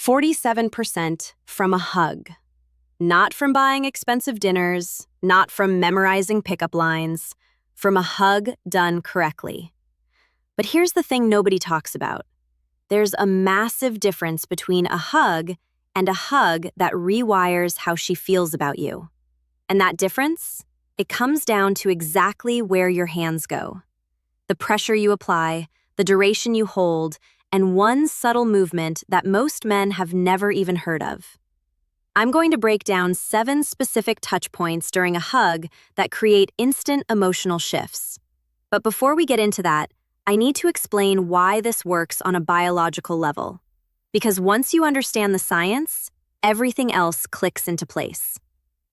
47% from a hug. Not from buying expensive dinners, not from memorizing pickup lines, from a hug done correctly. But here's the thing nobody talks about. There's a massive difference between a hug and a hug that rewires how she feels about you. And that difference? It comes down to exactly where your hands go. The pressure you apply, the duration you hold, and one subtle movement that most men have never even heard of. I'm going to break down 7 specific touch points during a hug that create instant emotional shifts. But before we get into that, I need to explain why this works on a biological level. Because once you understand the science, everything else clicks into place.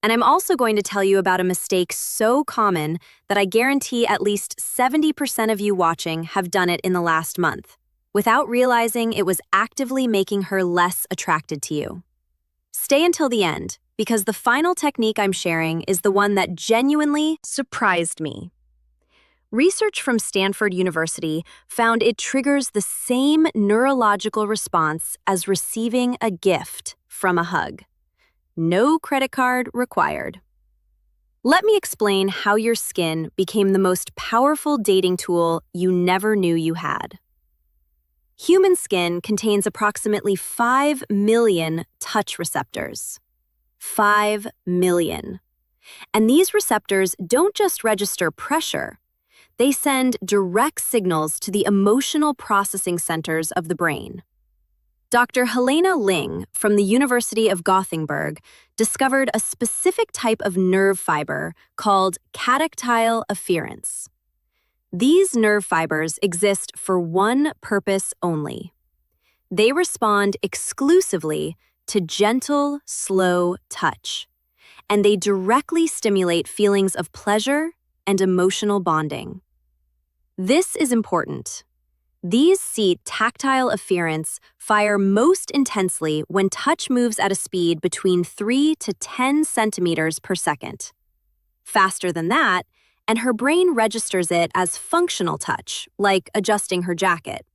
And I'm also going to tell you about a mistake so common that I guarantee at least 70% of you watching have done it in the last month, without realizing it was actively making her less attracted to you. Stay until the end, because the final technique I'm sharing is the one that genuinely surprised me. Research from Stanford University found it triggers the same neurological response as receiving a gift from a hug. No credit card required. Let me explain how your skin became the most powerful dating tool you never knew you had. Human skin contains approximately 5 million touch receptors. 5 million. And these receptors don't just register pressure. They send direct signals to the emotional processing centers of the brain. Dr. Helena Ling from the University of Gothenburg discovered a specific type of nerve fiber called catactile efferents. These nerve fibers exist for one purpose only. They respond exclusively to gentle, slow touch, and they directly stimulate feelings of pleasure and emotional bonding. This is important. These seat tactile efferents fire most intensely when touch moves at a speed between 3 to 10 centimeters per second. Faster than that, and her brain registers it as functional touch, like adjusting her jacket.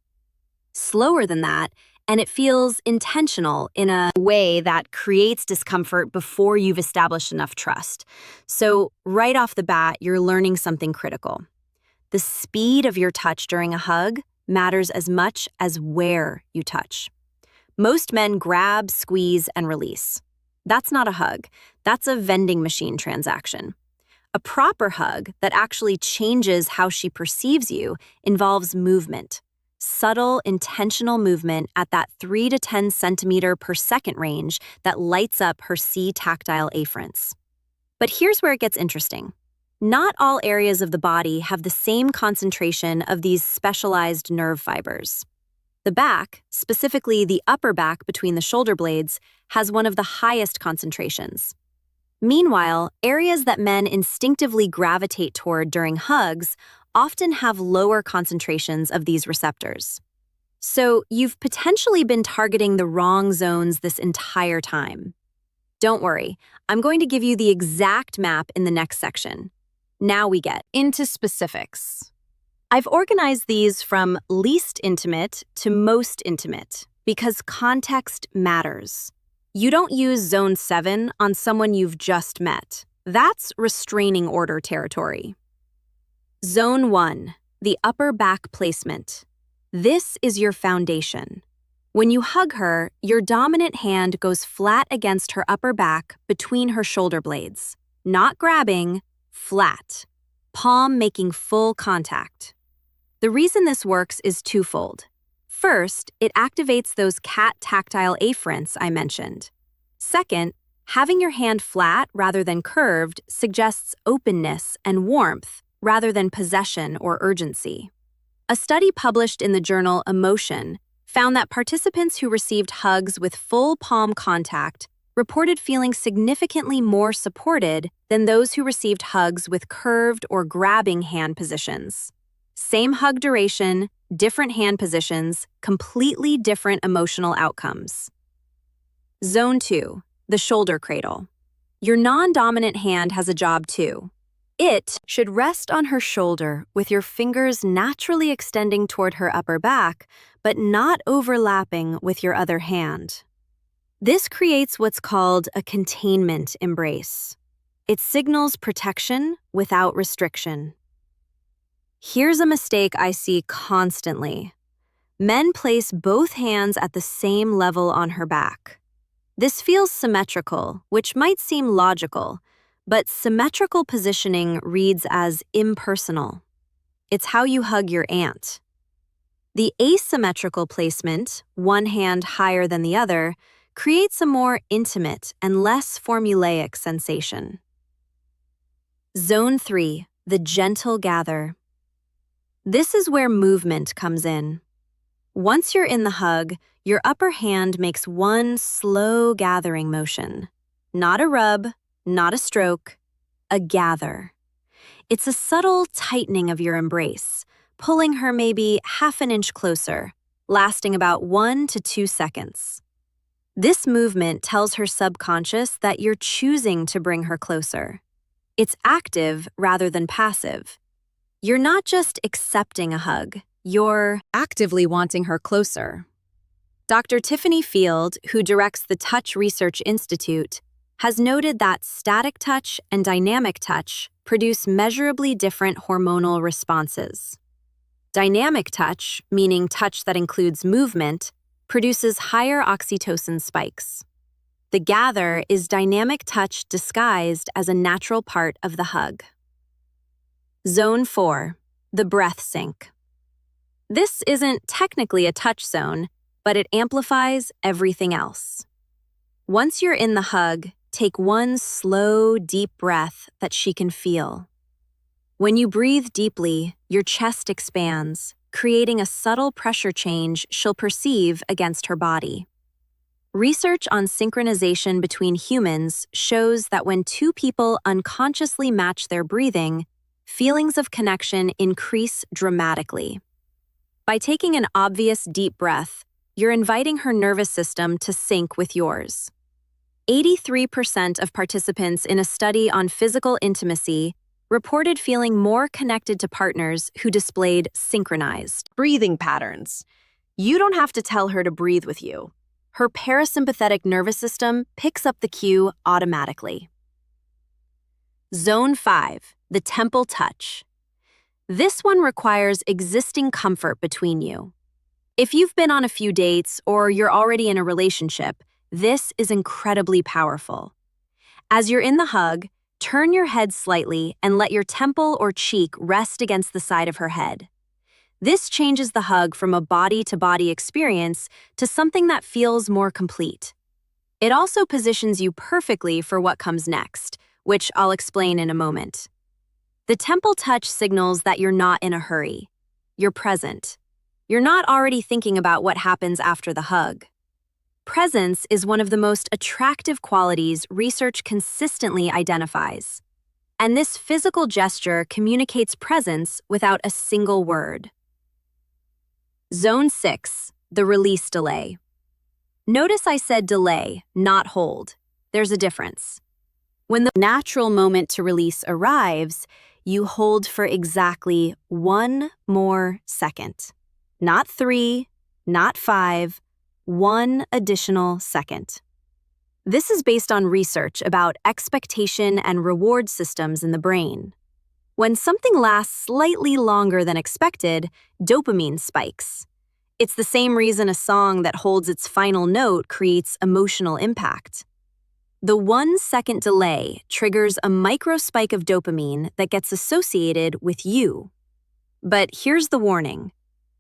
Slower than that, and it feels intentional in a way that creates discomfort before you've established enough trust. So right off the bat, you're learning something critical. The speed of your touch during a hug matters as much as where you touch. Most men grab, squeeze, and release. That's not a hug. That's a vending machine transaction. A proper hug that actually changes how she perceives you involves movement. Subtle, intentional movement at that 3 to 10 centimeter per second range that lights up her C-tactile afferents. But here's where it gets interesting. Not all areas of the body have the same concentration of these specialized nerve fibers. The back, specifically the upper back between the shoulder blades, has one of the highest concentrations. Meanwhile, areas that men instinctively gravitate toward during hugs often have lower concentrations of these receptors. So you've potentially been targeting the wrong zones this entire time. Don't worry, I'm going to give you the exact map in the next section. Now we get into specifics. I've organized these from least intimate to most intimate because context matters. You don't use Zone 7 on someone you've just met. That's restraining order territory. Zone 1, the upper back placement. This is your foundation. When you hug her, your dominant hand goes flat against her upper back between her shoulder blades. Not grabbing, flat. Palm making full contact. The reason this works is twofold. First, it activates those cat-tactile afferents I mentioned. Second, having your hand flat rather than curved suggests openness and warmth rather than possession or urgency. A study published in the journal Emotion found that participants who received hugs with full palm contact reported feeling significantly more supported than those who received hugs with curved or grabbing hand positions. Same hug duration, different hand positions, completely different emotional outcomes. Zone 2, the shoulder cradle. Your non-dominant hand has a job too. It should rest on her shoulder with your fingers naturally extending toward her upper back, but not overlapping with your other hand. This creates what's called a containment embrace. It signals protection without restriction. Here's a mistake I see constantly. Men place both hands at the same level on her back. This feels symmetrical, which might seem logical, but symmetrical positioning reads as impersonal. It's how you hug your aunt. The asymmetrical placement, one hand higher than the other, creates a more intimate and less formulaic sensation. Zone 3, the gentle gather. This is where movement comes in. Once you're in the hug, your upper hand makes one slow gathering motion. Not a rub, not a stroke, a gather. It's a subtle tightening of your embrace, pulling her maybe half an inch closer, lasting about 1 to 2 seconds. This movement tells her subconscious that you're choosing to bring her closer. It's active rather than passive. You're not just accepting a hug, you're actively wanting her closer. Dr. Tiffany Field, who directs the Touch Research Institute, has noted that static touch and dynamic touch produce measurably different hormonal responses. Dynamic touch, meaning touch that includes movement, produces higher oxytocin spikes. The gather is dynamic touch disguised as a natural part of the hug. Zone 4, the breath sync. This isn't technically a touch zone, but it amplifies everything else. Once you're in the hug, take one slow, deep breath that she can feel. When you breathe deeply, your chest expands, creating a subtle pressure change she'll perceive against her body. Research on synchronization between humans shows that when two people unconsciously match their breathing, feelings of connection increase dramatically. By taking an obvious deep breath, you're inviting her nervous system to sync with yours. 83% of participants in a study on physical intimacy reported feeling more connected to partners who displayed synchronized breathing patterns. You don't have to tell her to breathe with you. Her parasympathetic nervous system picks up the cue automatically. Zone 5, the temple touch. This one requires existing comfort between you. If you've been on a few dates or you're already in a relationship, this is incredibly powerful. As you're in the hug, turn your head slightly and let your temple or cheek rest against the side of her head. This changes the hug from a body-to-body experience to something that feels more complete. It also positions you perfectly for what comes next, which I'll explain in a moment. The temple touch signals that you're not in a hurry. You're present. You're not already thinking about what happens after the hug. Presence is one of the most attractive qualities research consistently identifies. And this physical gesture communicates presence without a single word. Zone 6, the release delay. Notice I said delay, not hold. There's a difference. When the natural moment to release arrives, you hold for exactly 1 more second. Not 3, not 5, 1 additional second. This is based on research about expectation and reward systems in the brain. When something lasts slightly longer than expected, dopamine spikes. It's the same reason a song that holds its final note creates emotional impact. The 1 second delay triggers a micro spike of dopamine that gets associated with you. But here's the warning.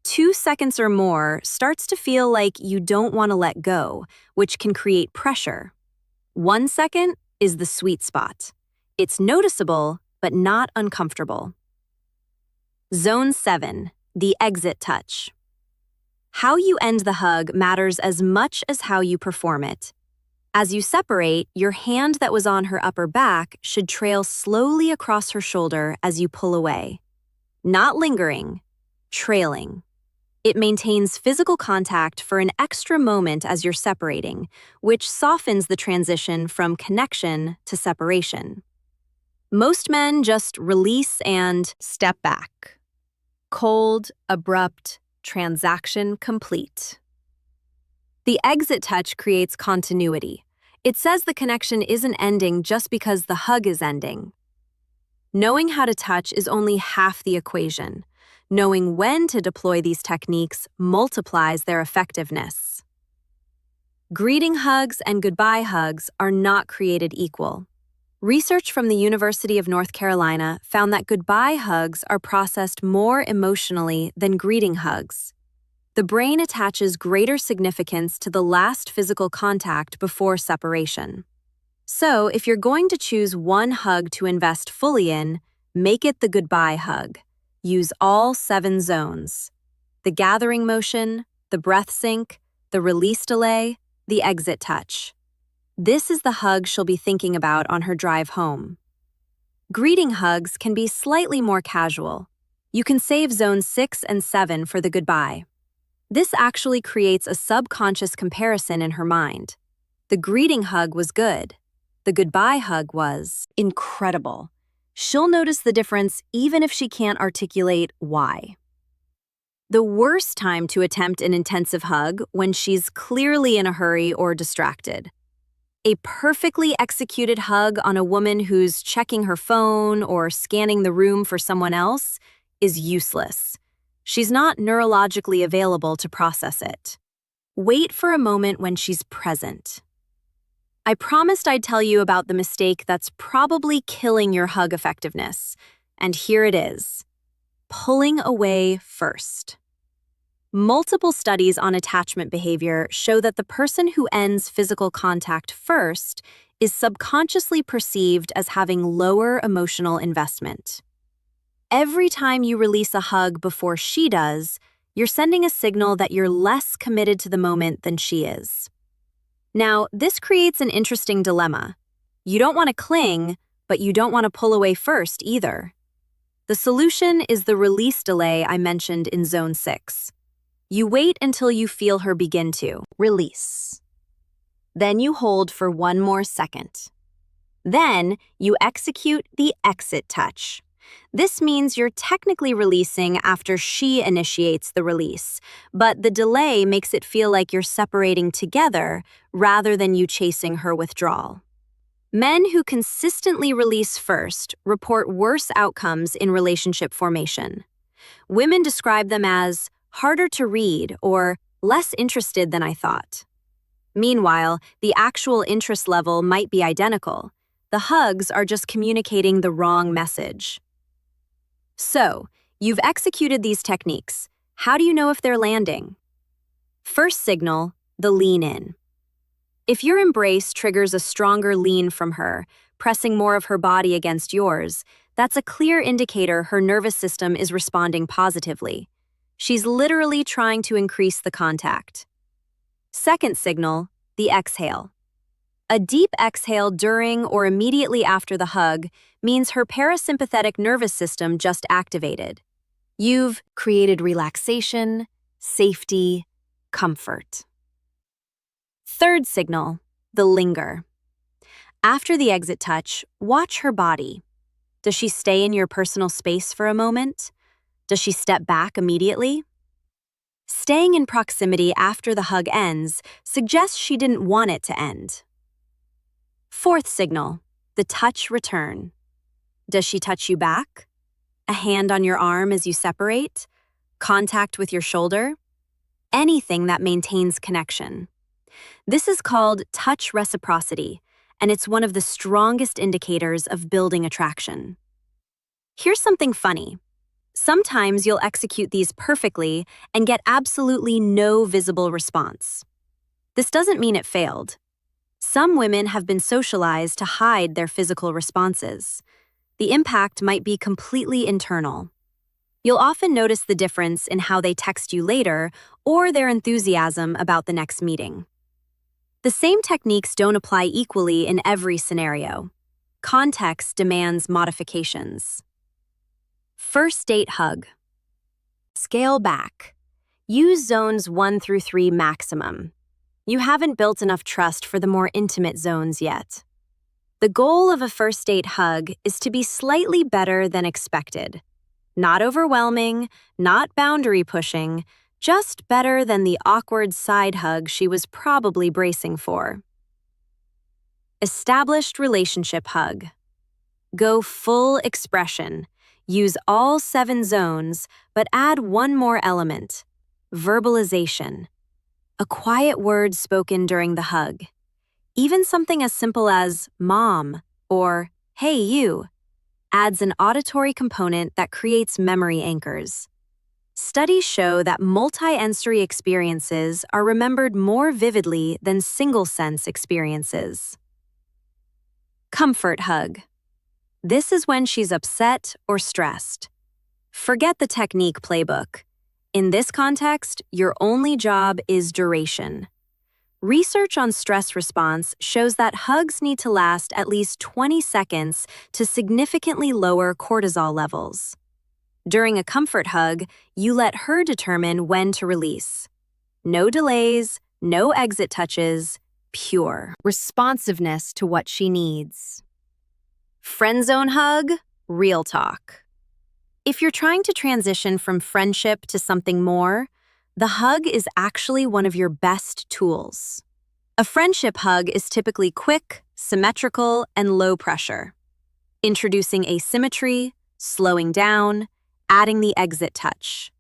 2 seconds or more starts to feel like you don't want to let go, which can create pressure. 1 second is the sweet spot. It's noticeable, but not uncomfortable. Zone 7, the exit touch. How you end the hug matters as much as how you perform it. As you separate, your hand that was on her upper back should trail slowly across her shoulder as you pull away. Not lingering, trailing. It maintains physical contact for an extra moment as you're separating, which softens the transition from connection to separation. Most men just release and step back. Cold, abrupt, transaction complete. The exit touch creates continuity. It says the connection isn't ending just because the hug is ending. Knowing how to touch is only half the equation. Knowing when to deploy these techniques multiplies their effectiveness. Greeting hugs and goodbye hugs are not created equal. Research from the University of North Carolina found that goodbye hugs are processed more emotionally than greeting hugs. The brain attaches greater significance to the last physical contact before separation. So, if you're going to choose one hug to invest fully in, make it the goodbye hug. Use all 7 zones: the gathering motion, the breath sync, the release delay, the exit touch. This is the hug she'll be thinking about on her drive home. Greeting hugs can be slightly more casual. You can save zones 6 and 7 for the goodbye. This actually creates a subconscious comparison in her mind. The greeting hug was good. The goodbye hug was incredible. She'll notice the difference even if she can't articulate why. The worst time to attempt an intensive hug when she's clearly in a hurry or distracted. A perfectly executed hug on a woman who's checking her phone or scanning the room for someone else is useless. She's not neurologically available to process it. Wait for a moment when she's present. I promised I'd tell you about the mistake that's probably killing your hug effectiveness, and here it is: pulling away first. Multiple studies on attachment behavior show that the person who ends physical contact first is subconsciously perceived as having lower emotional investment. Every time you release a hug before she does, you're sending a signal that you're less committed to the moment than she is. Now, this creates an interesting dilemma. You don't want to cling, but you don't want to pull away first either. The solution is the release delay I mentioned in Zone 6. You wait until you feel her begin to release. Then you hold for 1 more second. Then you execute the exit touch. This means you're technically releasing after she initiates the release, but the delay makes it feel like you're separating together rather than you chasing her withdrawal. Men who consistently release first report worse outcomes in relationship formation. Women describe them as harder to read or less interested than I thought. Meanwhile, the actual interest level might be identical. The hugs are just communicating the wrong message. So, you've executed these techniques. How do you know if they're landing? First signal, the lean in. If your embrace triggers a stronger lean from her, pressing more of her body against yours, that's a clear indicator her nervous system is responding positively. She's literally trying to increase the contact. Second signal, the exhale. A deep exhale during or immediately after the hug means her parasympathetic nervous system just activated. You've created relaxation, safety, comfort. Third signal, the linger. After the exit touch, watch her body. Does she stay in your personal space for a moment? Does she step back immediately? Staying in proximity after the hug ends suggests she didn't want it to end. Fourth signal, the touch return. Does she touch you back? A hand on your arm as you separate? Contact with your shoulder? Anything that maintains connection. This is called touch reciprocity, and it's one of the strongest indicators of building attraction. Here's something funny. Sometimes you'll execute these perfectly and get absolutely no visible response. This doesn't mean it failed. Some women have been socialized to hide their physical responses. The impact might be completely internal. You'll often notice the difference in how they text you later or their enthusiasm about the next meeting. The same techniques don't apply equally in every scenario. Context demands modifications. First date hug. Scale back. Use zones 1 through 3 maximum. You haven't built enough trust for the more intimate zones yet. The goal of a first date hug is to be slightly better than expected. Not overwhelming, not boundary pushing, Just better than the awkward side hug she was probably bracing for. Established relationship hug. Go full expression. Use all 7 zones, but add one more element: verbalization. A quiet word spoken during the hug. Even something as simple as "mom" or "hey you" adds an auditory component that creates memory anchors. Studies show that multi-sensory experiences are remembered more vividly than single-sense experiences. Comfort hug. This is when she's upset or stressed. Forget the technique playbook. In this context, your only job is duration. Research on stress response shows that hugs need to last at least 20 seconds to significantly lower cortisol levels. During a comfort hug, you let her determine when to release. No delays, no exit touches, pure responsiveness to what she needs. Friend zone hug, real talk. If you're trying to transition from friendship to something more, the hug is actually one of your best tools. A friendship hug is typically quick, symmetrical, and low pressure. Introducing asymmetry, slowing down, adding the exit touch.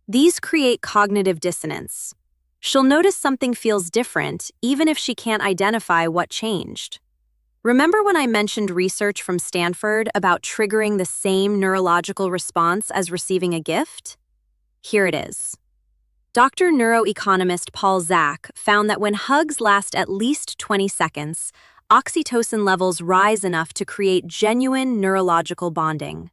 These create cognitive dissonance. She'll notice something feels different even if she can't identify what changed. Remember when I mentioned research from Stanford about triggering the same neurological response as receiving a gift? Here it is. Dr. neuroeconomist Paul Zak found that when hugs last at least 20 seconds, oxytocin levels rise enough to create genuine neurological bonding.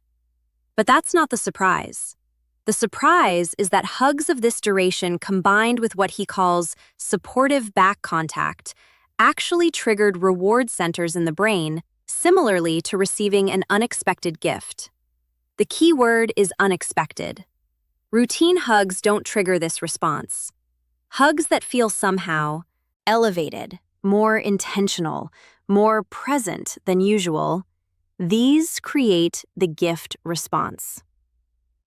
But that's not the surprise. The surprise is that hugs of this duration combined with what he calls supportive back contact actually triggered reward centers in the brain, similarly to receiving an unexpected gift. The key word is unexpected. Routine hugs don't trigger this response. Hugs that feel somehow elevated, more intentional, more present than usual, these create the gift response.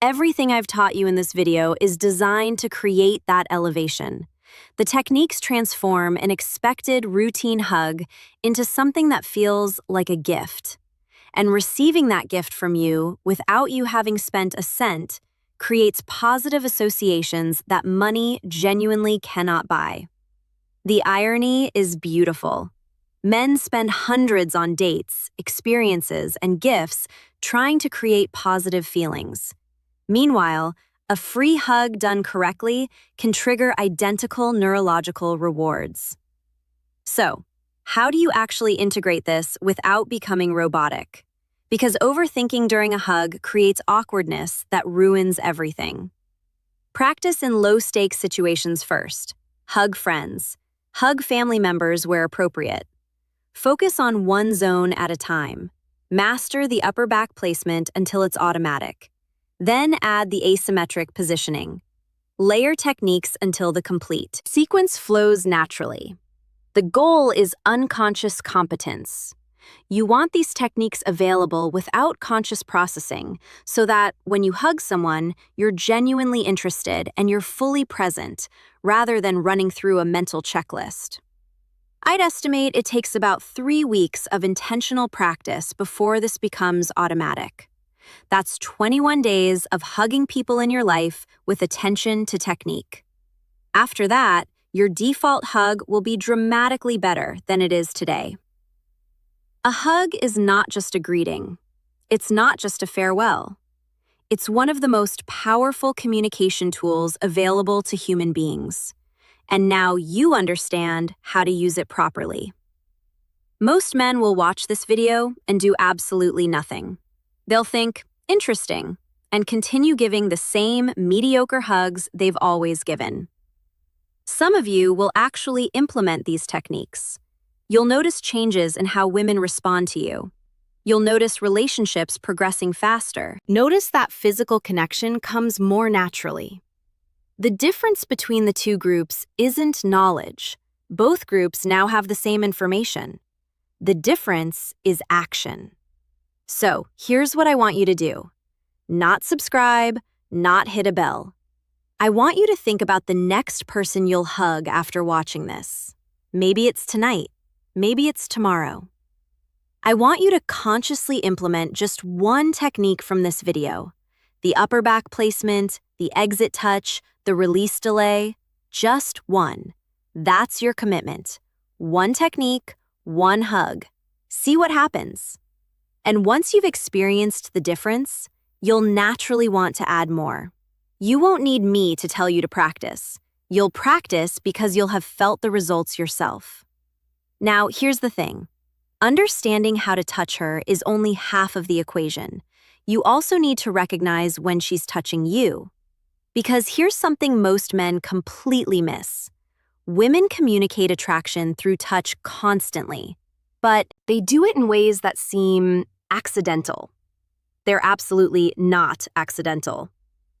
Everything I've taught you in this video is designed to create that elevation. The techniques transform an expected routine hug into something that feels like a gift. And receiving that gift from you without you having spent a cent creates positive associations that money genuinely cannot buy. The irony is beautiful. Men spend hundreds on dates, experiences, and gifts trying to create positive feelings. Meanwhile, a free hug done correctly can trigger identical neurological rewards. So, how do you actually integrate this without becoming robotic? Because overthinking during a hug creates awkwardness that ruins everything. Practice in low-stakes situations first. Hug friends. Hug family members where appropriate. Focus on one zone at a time. Master the upper back placement until it's automatic. Then add the asymmetric positioning. Layer techniques until the complete sequence flows naturally. The goal is unconscious competence. You want these techniques available without conscious processing so that when you hug someone, you're genuinely interested and you're fully present rather than running through a mental checklist. I'd estimate it takes about 3 weeks of intentional practice before this becomes automatic. That's 21 days of hugging people in your life with attention to technique. After that, your default hug will be dramatically better than it is today. A hug is not just a greeting. It's not just a farewell. It's one of the most powerful communication tools available to human beings. And now you understand how to use it properly. Most men will watch this video and do absolutely nothing. They'll think, interesting, and continue giving the same mediocre hugs they've always given. Some of you will actually implement these techniques. You'll notice changes in how women respond to you. You'll notice relationships progressing faster. Notice that physical connection comes more naturally. The difference between the two groups isn't knowledge. Both groups now have the same information. The difference is action. So, here's what I want you to do. Not subscribe, not hit a bell. I want you to think about the next person you'll hug after watching this. Maybe it's tonight. Maybe it's tomorrow. I want you to consciously implement just one technique from this video. The upper back placement, the exit touch, the release delay. Just one. That's your commitment. One technique, one hug. See what happens. And once you've experienced the difference, you'll naturally want to add more. You won't need me to tell you to practice. You'll practice because you'll have felt the results yourself. Now, here's the thing. Understanding how to touch her is only half of the equation. You also need to recognize when she's touching you. Because here's something most men completely miss. Women communicate attraction through touch constantly, but they do it in ways that seem accidental. They're absolutely not accidental.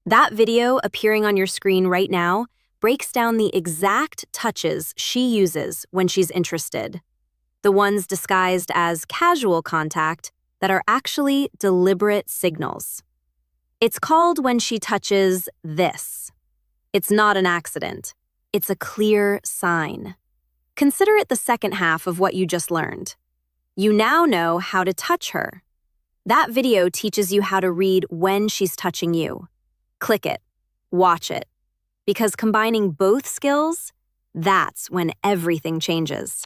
That video appearing on your screen right now breaks down the exact touches she uses when she's interested. The ones disguised as casual contact that are actually deliberate signals. It's called when she touches this. It's not an accident. It's a clear sign. Consider it the second half of what you just learned. You now know how to touch her. That video teaches you how to read when she's touching you. Click it. Watch it. Because combining both skills, that's when everything changes.